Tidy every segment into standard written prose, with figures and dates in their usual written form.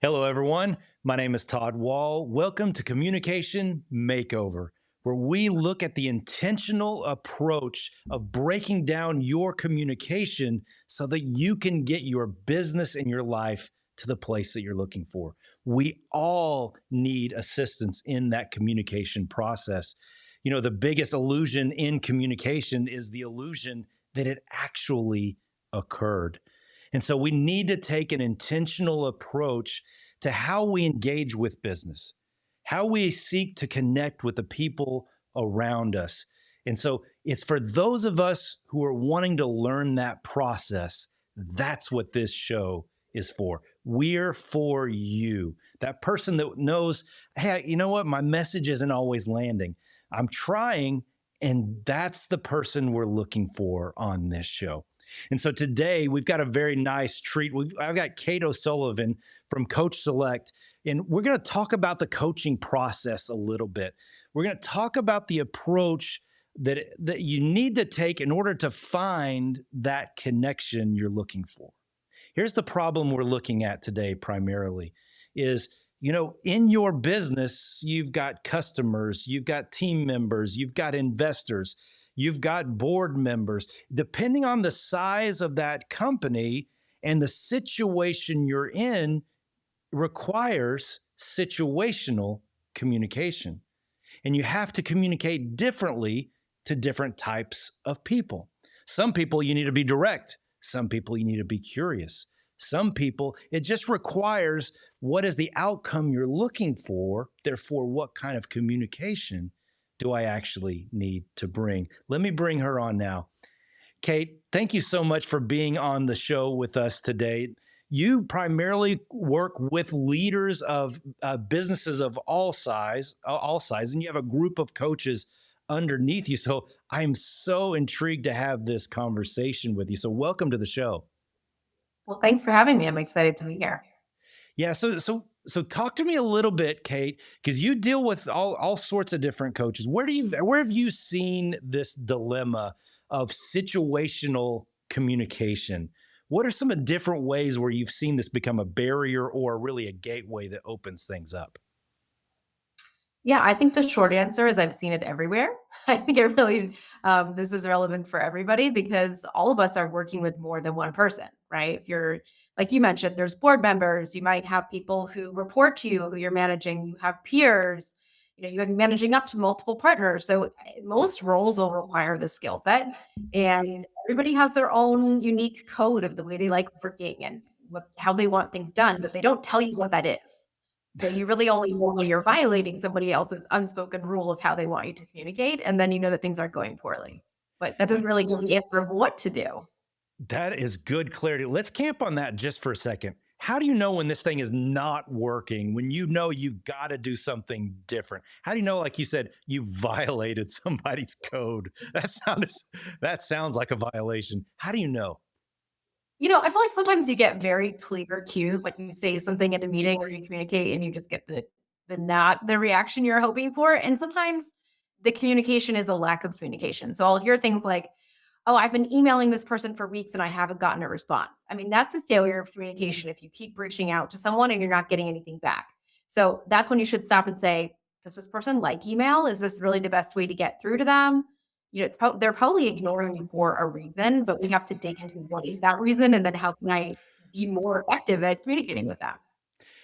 Hello, everyone. My name is Todd Wall. Welcome to Communication Makeover, where we look at the intentional approach of breaking down your communication so that you can get your business and your life to the place that you're looking for. We all need assistance in that communication process. You know, the biggest illusion in communication is the illusion that it actually occurred. And so we need to take an intentional approach to how we engage with business, how we seek to connect with the people around us. And so it's for those of us who are wanting to learn that process. That's what this show is for. We're for you, that person that knows, hey, you know what? My message isn't always landing. I'm trying, and that's the person we're looking for on this show. And so today we've got a very nice treat. I've got Kate O'Sullivan from Coach Select, and we're going to talk about the coaching process a little bit. We're going to talk about the approach that you need to take in order to find that connection you're looking for. Here's the problem we're looking at today primarily is, in your business, you've got customers, you've got team members, you've got investors, you've got board members. Depending on the size of that company and the situation you're in requires situational communication. And you have to communicate differently to different types of people. Some people you need to be direct. Some people you need to be curious. Some people, it just requires what is the outcome you're looking for. Therefore, what kind of communication do I actually need to bring? Let me bring her on now. Kate, thank you so much for being on the show with us today. You primarily work with leaders of businesses of all size, and you have a group of coaches underneath you. So I'm so intrigued to have this conversation with you. So welcome to the show. Well, thanks for having me. I'm excited to be here. Yeah, so talk to me a little bit, Kate, because you deal with all sorts of different coaches. Where have you seen this dilemma of situational communication? What are some of the different ways where you've seen this become a barrier or really a gateway that opens things up? Yeah, I think the short answer is I've seen it everywhere. I think it really, this is relevant for everybody because all of us are working with more than one person, right? If you're, like you mentioned, there's board members, you might have people who report to you, who you're managing, you have peers, you have managing up to multiple partners. So most roles will require the skill set, and everybody has their own unique code of the way they like working and how they want things done, but they don't tell you what that is. So you really only know when you're violating somebody else's unspoken rule of how they want you to communicate, and then you know that things are going poorly. But that doesn't really give the answer of what to do. That is good clarity. Let's camp on that just for a second. How do you know when this thing is not working? When you know you've got to do something different? How do you know, like you said, you violated somebody's code? That sounds like a violation. How do you know? I feel like sometimes you get very clear cues, like you say something in a meeting or you communicate and you just get the not the reaction you're hoping for. And sometimes the communication is a lack of communication. So I'll hear things like, "Oh, I've been emailing this person for weeks and I haven't gotten a response." I mean, that's a failure of communication if you keep reaching out to someone and you're not getting anything back. So that's when you should stop and say, "Does this person like email? Is this really the best way to get through to them?" They're probably ignoring you for a reason, but we have to dig into what is that reason, and then how can I be more effective at communicating with them?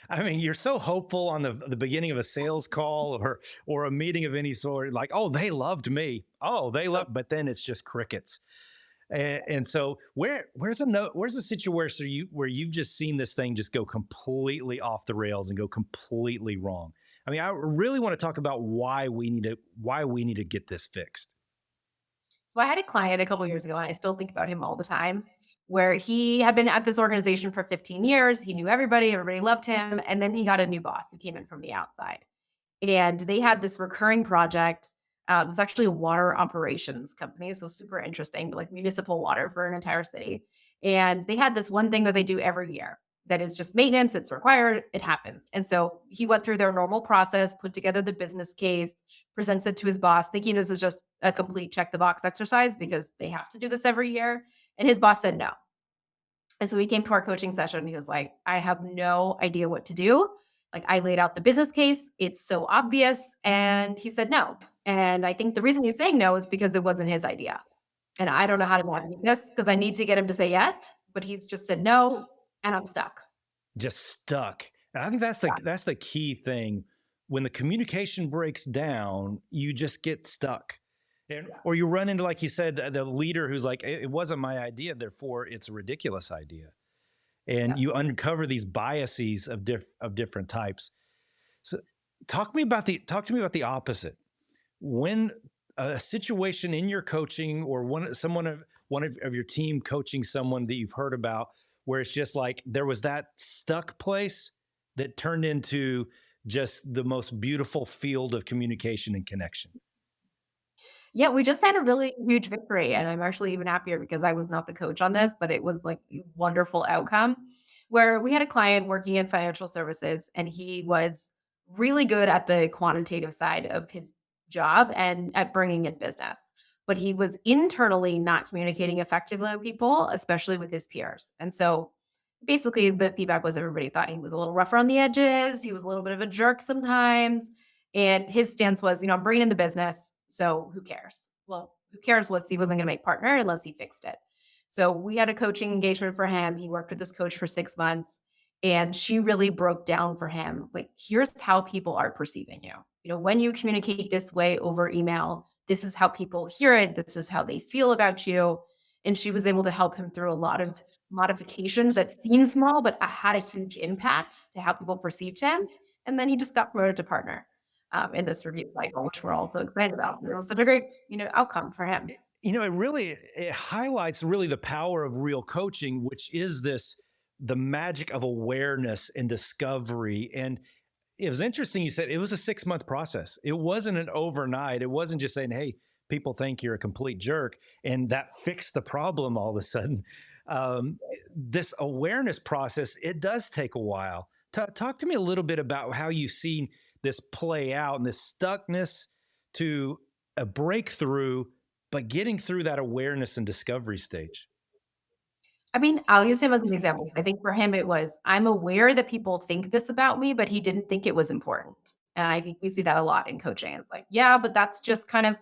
I mean, you're so hopeful on the beginning of a sales call or a meeting of any sort, like, oh, they loved me. Oh, they love, but then it's just crickets. And so where's the situation where you've just seen this thing just go completely off the rails and go completely wrong? I mean, I really want to talk about why we need to get this fixed. So I had a client a couple years ago, and I still think about him all the time, where he had been at this organization for 15 years. He knew everybody loved him. And then he got a new boss who came in from the outside. And they had this recurring project. It was actually a water operations company. So super interesting, like municipal water for an entire city. And they had this one thing that they do every year that is just maintenance. It's required. It happens. And so he went through their normal process, put together the business case, presents it to his boss, thinking this is just a complete check the box exercise because they have to do this every year. And his boss said no. And so he came to our coaching session and he was like, I have no idea what to do. Like I laid out the business case, it's so obvious. And he said no. And I think the reason he's saying no is because it wasn't his idea. And I don't know how to navigate this because I need to get him to say yes, but he's just said no, and I'm stuck. Just stuck. And I think that's the key thing. When the communication breaks down, you just get stuck. And Yeah. or you run into, like you said, the leader who's like, it wasn't my idea, therefore it's a ridiculous idea. And Yeah. you uncover these biases of different types. So talk to me about the opposite. When a situation in your coaching, or one of your team coaching someone that you've heard about, where it's just like there was that stuck place that turned into just the most beautiful field of communication and connection. Yeah, we just had a really huge victory, and I'm actually even happier because I was not the coach on this, but it was like a wonderful outcome where we had a client working in financial services and he was really good at the quantitative side of his job and at bringing in business. But he was internally not communicating effectively with people, especially with his peers. And so basically the feedback was everybody thought he was a little rougher on the edges, he was a little bit of a jerk sometimes, and his stance was, I'm bringing in the business, so who cares? Well, who cares was he wasn't going to make partner unless he fixed it. So we had a coaching engagement for him. He worked with this coach for 6 months, and she really broke down for him, like, here's how people are perceiving you. When you communicate this way over email, this is how people hear it. This is how they feel about you. And she was able to help him through a lot of modifications that seemed small, but had a huge impact to how people perceived him. And then he just got promoted to partner in this review cycle, which we're all so excited about. It was such a great, outcome for him. It highlights really the power of real coaching, which is the magic of awareness and discovery. And it was interesting. You said it was a 6 month process. It wasn't an overnight. It wasn't just saying, "Hey, people think you're a complete jerk," and that fixed the problem all of a sudden. This awareness process, it does take a while. Talk to me a little bit about how you've seen this play out and this stuckness to a breakthrough, but getting through that awareness and discovery stage. I mean, I'll use him as an example. I think for him, it was, I'm aware that people think this about me, but he didn't think it was important. And I think we see that a lot in coaching. It's like, yeah, but that's just kind of,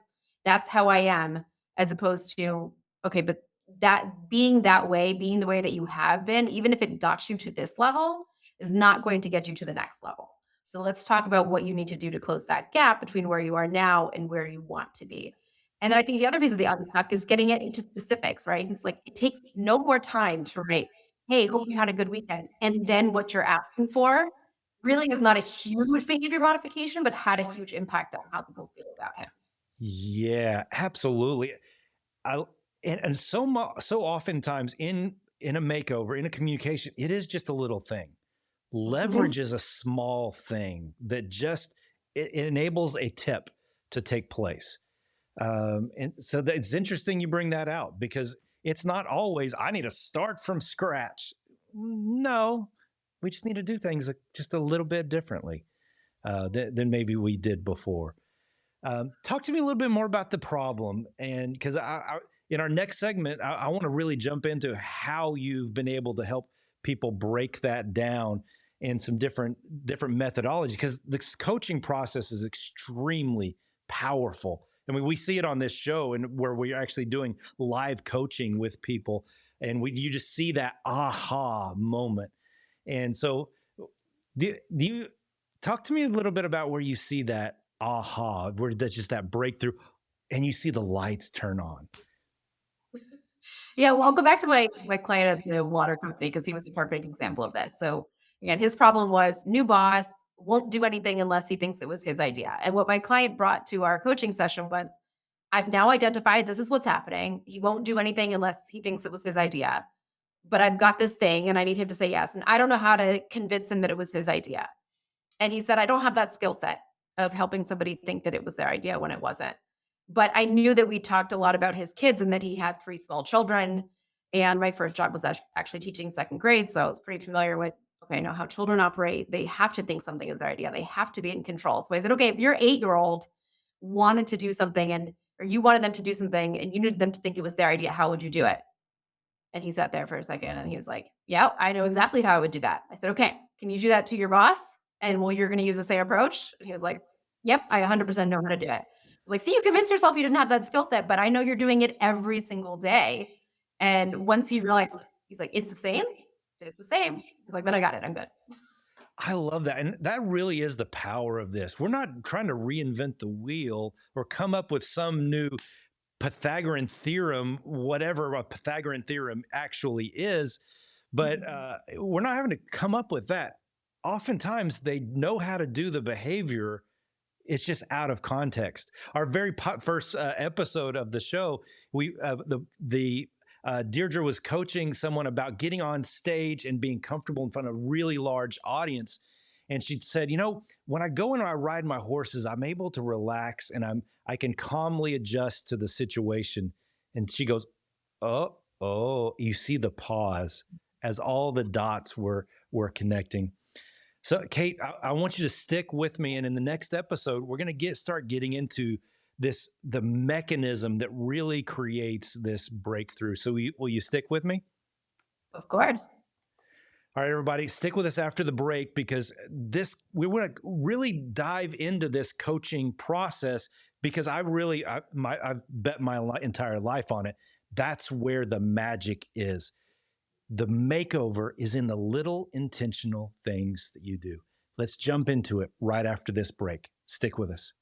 that's how I am, as opposed to, okay, but that being that way, being the way that you have been, even if it got you to this level, is not going to get you to the next level. So let's talk about what you need to do to close that gap between where you are now and where you want to be. And then I think the other piece of the untuck is getting it into specifics, right? It's like it takes no more time to write, "Hey, hope you had a good weekend." And then what you're asking for really is not a huge behavior modification, but had a huge impact on how people feel about him. Yeah, absolutely. I and so oftentimes in a makeover, in a communication, it is just a little thing. Mhm. Leverage is a small thing that just it enables a tip to take place. And so it's interesting you bring that out, because it's not always I need to start from scratch. No, we just need to do things just a little bit differently than maybe we did before. Talk to me a little bit more about the problem, and because in our next segment, I want to really jump into how you've been able to help people break that down and some different methodologies, because this coaching process is extremely powerful. I mean, we see it on this show, and where we're actually doing live coaching with people, and you just see that aha moment. And so, do you talk to me a little bit about where you see that aha, where that's just that breakthrough, and you see the lights turn on? Yeah, well, I'll go back to my client at the water company because he was a perfect example of this. So again, his problem was new boss won't do anything unless he thinks it was his idea. And what my client brought to our coaching session was, I've now identified this is what's happening. He won't do anything unless he thinks it was his idea. But I've got this thing and I need him to say yes. And I don't know how to convince him that it was his idea. And he said, I don't have that skill set of helping somebody think that it was their idea when it wasn't. But I knew that we talked a lot about his kids and that he had 3 small children. And my first job was actually teaching second grade. So I was pretty familiar with, okay, I know how children operate. They have to think something is their idea. They have to be in control. So I said, okay, if your 8-year-old wanted to do something or you wanted them to do something and you needed them to think it was their idea, how would you do it? And he sat there for a second and he was like, "Yeah, I know exactly how I would do that." I said, "Okay, can you do that to your boss? And well, you're going to use the same approach?" And he was like, "Yep, I 100% know how to do it." I was like, "See, you convinced yourself you didn't have that skill set, but I know you're doing it every single day." And once he realized, he's like, "It's the same?" I said, "It's the same." He's like, "Then I got it. I'm good." I love that. And that really is the power of this. We're not trying to reinvent the wheel or come up with some new Pythagorean theorem, whatever a Pythagorean theorem actually is, but Mhm. we're not having to come up with that. Oftentimes, they know how to do the behavior. It's just out of context. Our very first episode of the show, we the Deirdre was coaching someone about getting on stage and being comfortable in front of a really large audience. And she said, when I go and I ride my horses, I'm able to relax and I can calmly adjust to the situation. And she goes, oh, you see the pause as all the dots were connecting. So, Kate, I want you to stick with me, and in the next episode, we're going to start getting into the mechanism that really creates this breakthrough. So, will you stick with me? Of course. All right, everybody, stick with us after the break because we want to really dive into this coaching process because I've bet my entire life on it. That's where the magic is. The makeover is in the little intentional things that you do. Let's jump into it right after this break. Stick with us.